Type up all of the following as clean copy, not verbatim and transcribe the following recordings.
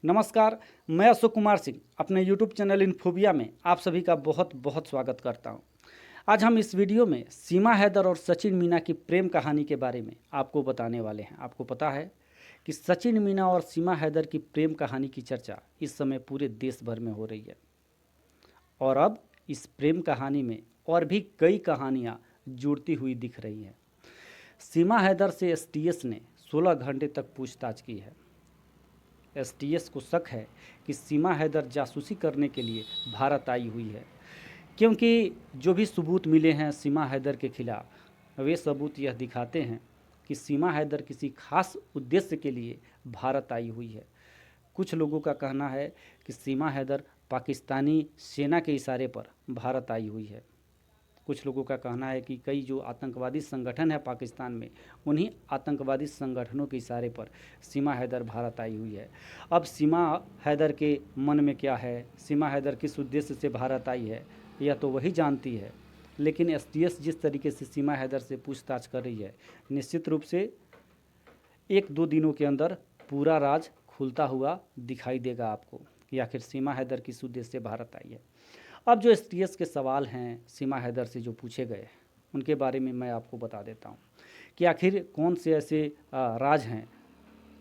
नमस्कार, मैं अशोक कुमार सिंह अपने YouTube चैनल इन्फोबिया में आप सभी का बहुत बहुत स्वागत करता हूं। आज हम इस वीडियो में सीमा हैदर और सचिन मीना की प्रेम कहानी के बारे में आपको बताने वाले हैं। आपको पता है कि सचिन मीना और सीमा हैदर की प्रेम कहानी की चर्चा इस समय पूरे देश भर में हो रही है और अब इस प्रेम कहानी में और भी कई कहानियाँ जुड़ती हुई दिख रही हैं। सीमा हैदर से एसटीएस ने 16 घंटे तक पूछताछ की है। एसटीएस को शक है कि सीमा हैदर जासूसी करने के लिए भारत आई हुई है, क्योंकि जो भी सबूत मिले हैं सीमा हैदर के खिलाफ, वे सबूत यह दिखाते हैं कि सीमा हैदर किसी खास उद्देश्य के लिए भारत आई हुई है। कुछ लोगों का कहना है कि सीमा हैदर पाकिस्तानी सेना के इशारे पर भारत आई हुई है। कुछ लोगों का कहना है कि कई जो आतंकवादी संगठन है पाकिस्तान में, उन्हीं आतंकवादी संगठनों के इशारे पर सीमा हैदर भारत आई हुई है। अब सीमा हैदर के मन में क्या है, सीमा हैदर किस उद्देश्य से भारत आई है, यह तो वही जानती है। लेकिन एसटीएस जिस तरीके से सीमा हैदर से पूछताछ कर रही है, निश्चित रूप से 1-2 दिनों के अंदर पूरा राज खुलता हुआ दिखाई देगा आपको कि आखिर सीमा हैदर किस उद्देश्य से भारत आई है। अब जो एसटीएस के सवाल हैं सीमा हैदर से जो पूछे गए, उनके बारे में मैं आपको बता देता हूं कि आखिर कौन से ऐसे राज हैं,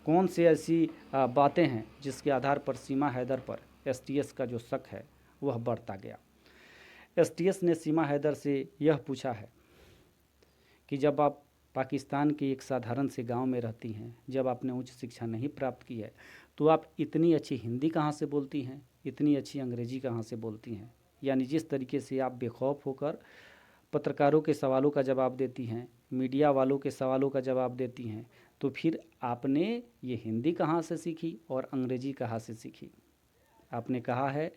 कौन से ऐसी बातें हैं जिसके आधार पर सीमा हैदर पर एसटीएस का जो शक है वह बढ़ता गया। एसटीएस ने सीमा हैदर से यह पूछा है कि जब आप पाकिस्तान के एक साधारण से गांव में रहती हैं, जब आपने उच्च शिक्षा नहीं प्राप्त की है, तो आप इतनी अच्छी हिंदी कहाँ से बोलती हैं, इतनी अच्छी अंग्रेजी कहाँ से बोलती हैं। यानी जिस तरीके से आप बेखौफ होकर पत्रकारों के सवालों का जवाब देती हैं, मीडिया वालों के सवालों का जवाब देती हैं, तो फिर आपने ये हिंदी कहाँ से सीखी और अंग्रेजी कहाँ से सीखी। आपने कहा है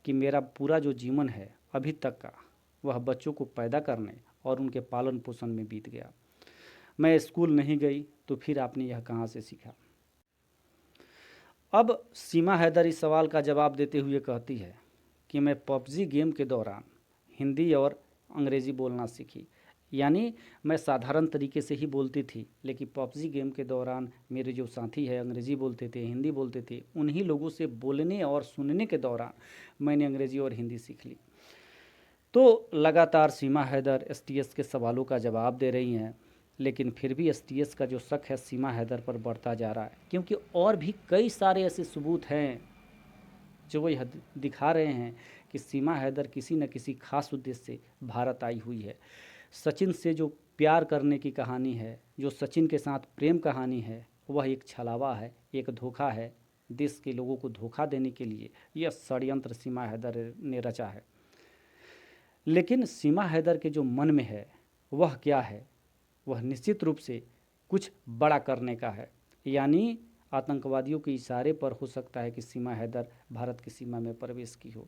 कि मेरा पूरा जो जीवन है अभी तक का, वह बच्चों को पैदा करने और उनके पालन पोषण में बीत गया। मैं स्कूल नहीं गई, तो फिर आपने यह कहाँ से सीखा। अब सीमा हैदर इस सवाल का जवाब देते हुए कहती है कि मैं पबजी गेम के दौरान हिंदी और अंग्रेज़ी बोलना सीखी। यानी मैं साधारण तरीके से ही बोलती थी, लेकिन पबजी गेम के दौरान मेरे जो साथी हैं अंग्रेज़ी बोलते थे, हिंदी बोलते थे, उन्हीं लोगों से बोलने और सुनने के दौरान मैंने अंग्रेज़ी और हिंदी सीख ली। तो लगातार सीमा हैदर एसटीएस के सवालों का जवाब दे रही हैं, लेकिन फिर भी एसटीएस का जो शक है सीमा हैदर पर बढ़ता जा रहा है, क्योंकि और भी कई सारे ऐसे सबूत हैं जो वो यह दिखा रहे हैं कि सीमा हैदर किसी न किसी खास उद्देश्य से भारत आई हुई है। सचिन से जो प्यार करने की कहानी है, जो सचिन के साथ प्रेम कहानी है, वह एक छलावा है, एक धोखा है। देश के लोगों को धोखा देने के लिए यह षड्यंत्र सीमा हैदर ने रचा है। लेकिन सीमा हैदर के जो मन में है वह क्या है, वह निश्चित रूप से कुछ बड़ा करने का है। यानी आतंकवादियों के इशारे पर हो सकता है कि सीमा हैदर भारत की सीमा में प्रवेश की हो।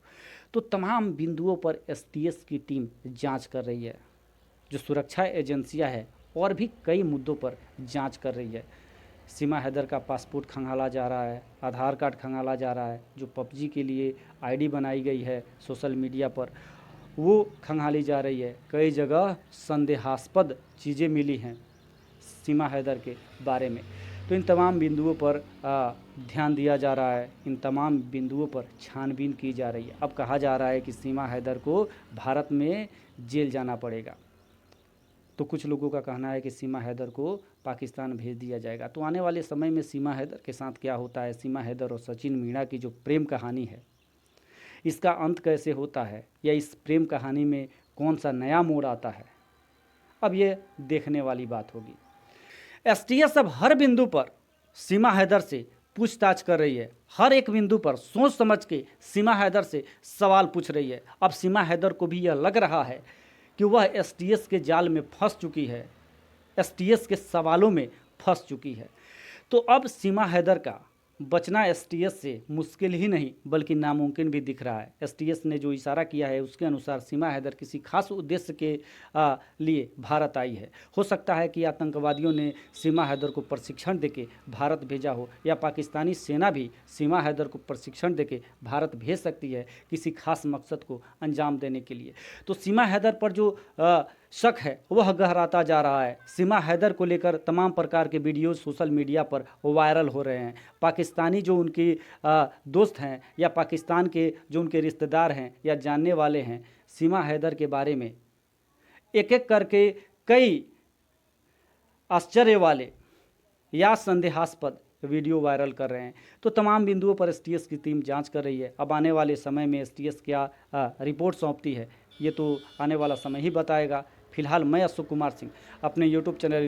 तो तमाम बिंदुओं पर एसटीएस की टीम जांच कर रही है। जो सुरक्षा एजेंसियां हैं और भी कई मुद्दों पर जांच कर रही है। सीमा हैदर का पासपोर्ट खंगाला जा रहा है, आधार कार्ड खंगाला जा रहा है, जो पबजी के लिए आईडी बनाई गई है सोशल मीडिया पर, वो खंगाली जा रही है। कई जगह संदेहास्पद चीज़ें मिली हैं सीमा हैदर के बारे में। तो इन तमाम बिंदुओं पर ध्यान दिया जा रहा है, इन तमाम बिंदुओं पर छानबीन की जा रही है। अब कहा जा रहा है कि सीमा हैदर को भारत में जेल जाना पड़ेगा। तो कुछ लोगों का कहना है कि सीमा हैदर को पाकिस्तान भेज दिया जाएगा। तो आने वाले समय में सीमा हैदर के साथ क्या होता है, सीमा हैदर और सचिन मीना की जो प्रेम कहानी है, इसका अंत कैसे होता है, या इस प्रेम कहानी में कौन सा नया मोड़ आता है, अब ये देखने वाली बात होगी। एसटीएस अब हर बिंदु पर सीमा हैदर से पूछताछ कर रही है। हर एक बिंदु पर सोच समझ के सीमा हैदर से सवाल पूछ रही है। अब सीमा हैदर को भी यह लग रहा है कि वह एसटीएस के जाल में फंस चुकी है, एसटीएस के सवालों में फंस चुकी है। तो अब सीमा हैदर का बचना एसटीएस से मुश्किल ही नहीं बल्कि नामुमकिन भी दिख रहा है। एसटीएस ने जो इशारा किया है उसके अनुसार सीमा हैदर किसी खास उद्देश्य के लिए भारत आई है। हो सकता है कि आतंकवादियों ने सीमा हैदर को प्रशिक्षण देके भारत भेजा हो, या पाकिस्तानी सेना भी सीमा हैदर को प्रशिक्षण देके भारत भेज सकती है किसी खास मकसद को अंजाम देने के लिए। तो सीमा हैदर पर जो शक है वह गहराता जा रहा है। सीमा हैदर को लेकर तमाम प्रकार के वीडियो सोशल मीडिया पर वायरल हो रहे हैं। पाकिस्तानी जो उनकी दोस्त हैं या पाकिस्तान के जो उनके रिश्तेदार हैं या जानने वाले हैं, सीमा हैदर के बारे में एक एक करके कई आश्चर्य वाले या संदेहास्पद वीडियो वायरल कर रहे हैं। तो तमाम बिंदुओं पर एसटीएस की टीम जांच कर रही है। अब आने वाले समय में एसटीएस क्या रिपोर्ट सौंपती है, ये तो आने वाला समय ही बताएगा। फिलहाल मैं अशोक कुमार सिंह अपने यूट्यूब चैनल